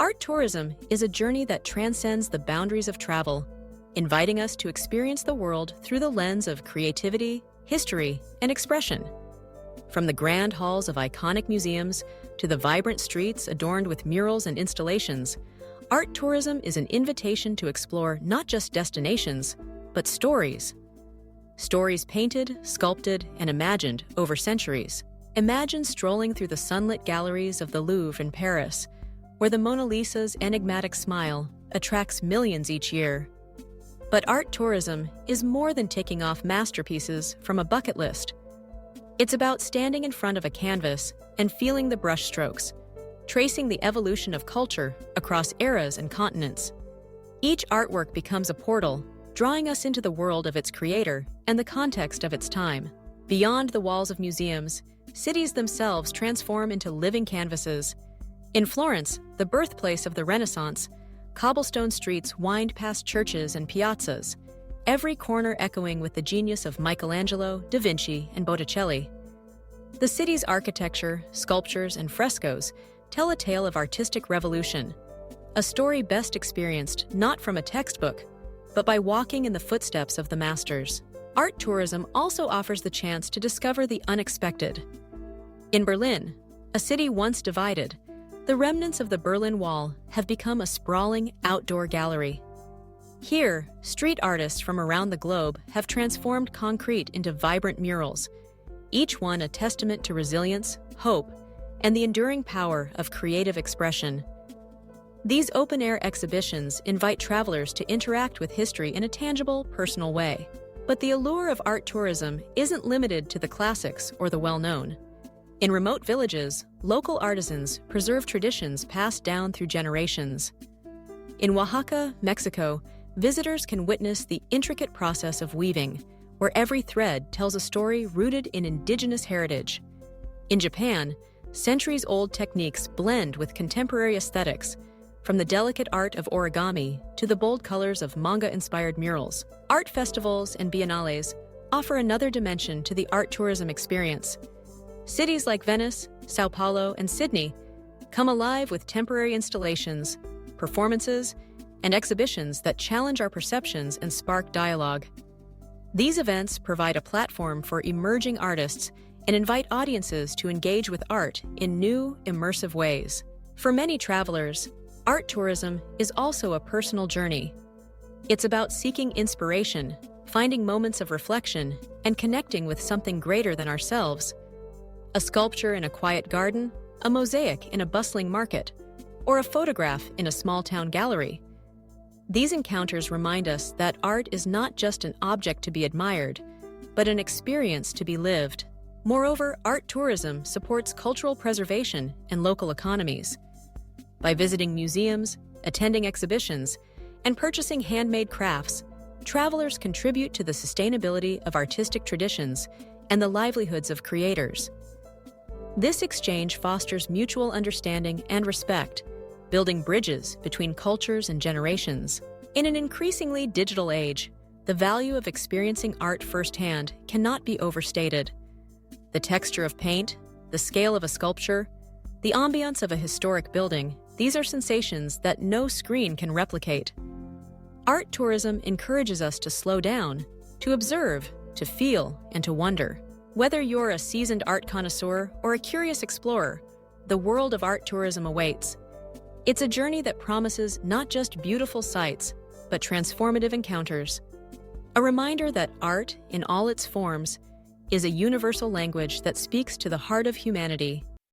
Art tourism is a journey that transcends the boundaries of travel, inviting us to experience the world through the lens of creativity, history, and expression. From the grand halls of iconic museums to the vibrant streets adorned with murals and installations, art tourism is an invitation to explore not just destinations, but stories. Stories painted, sculpted, and imagined over centuries. Imagine strolling through the sunlit galleries of the Louvre in Paris, where the Mona Lisa's enigmatic smile attracts millions each year. But art tourism is more than ticking off masterpieces from a bucket list. It's about standing in front of a canvas and feeling the brushstrokes, tracing the evolution of culture across eras and continents. Each artwork becomes a portal, drawing us into the world of its creator and the context of its time. Beyond the walls of museums, cities themselves transform into living canvases. In Florence, the birthplace of the Renaissance, cobblestone streets wind past churches and piazzas, every corner echoing with the genius of Michelangelo, Da Vinci, and Botticelli. The city's architecture, sculptures, and frescoes tell a tale of artistic revolution, a story best experienced not from a textbook, but by walking in the footsteps of the masters. Art tourism also offers the chance to discover the unexpected. In Berlin, a city once divided, the remnants of the Berlin Wall have become a sprawling outdoor gallery. Here, street artists from around the globe have transformed concrete into vibrant murals, each one a testament to resilience, hope, and the enduring power of creative expression. These open-air exhibitions invite travelers to interact with history in a tangible, personal way. But the allure of art tourism isn't limited to the classics or the well-known. In remote villages, local artisans preserve traditions passed down through generations. In Oaxaca, Mexico, visitors can witness the intricate process of weaving, where every thread tells a story rooted in indigenous heritage. In Japan, centuries-old techniques blend with contemporary aesthetics, from the delicate art of origami to the bold colors of manga-inspired murals. Art festivals and biennales offer another dimension to the art tourism experience. Cities like Venice, Sao Paulo, and Sydney come alive with temporary installations, performances, and exhibitions that challenge our perceptions and spark dialogue. These events provide a platform for emerging artists and invite audiences to engage with art in new, immersive ways. For many travelers, art tourism is also a personal journey. It's about seeking inspiration, finding moments of reflection, and connecting with something greater than ourselves. A sculpture in a quiet garden, a mosaic in a bustling market, or a photograph in a small-town gallery. These encounters remind us that art is not just an object to be admired, but an experience to be lived. Moreover, art tourism supports cultural preservation and local economies. By visiting museums, attending exhibitions, and purchasing handmade crafts, travelers contribute to the sustainability of artistic traditions and the livelihoods of creators. This exchange fosters mutual understanding and respect, building bridges between cultures and generations. In an increasingly digital age, the value of experiencing art firsthand cannot be overstated. The texture of paint, the scale of a sculpture, the ambiance of a historic building, these are sensations that no screen can replicate. Art tourism encourages us to slow down, to observe, to feel, and to wonder. Whether you're a seasoned art connoisseur or a curious explorer, the world of art tourism awaits. It's a journey that promises not just beautiful sights, but transformative encounters. A reminder that art, in all its forms, is a universal language that speaks to the heart of humanity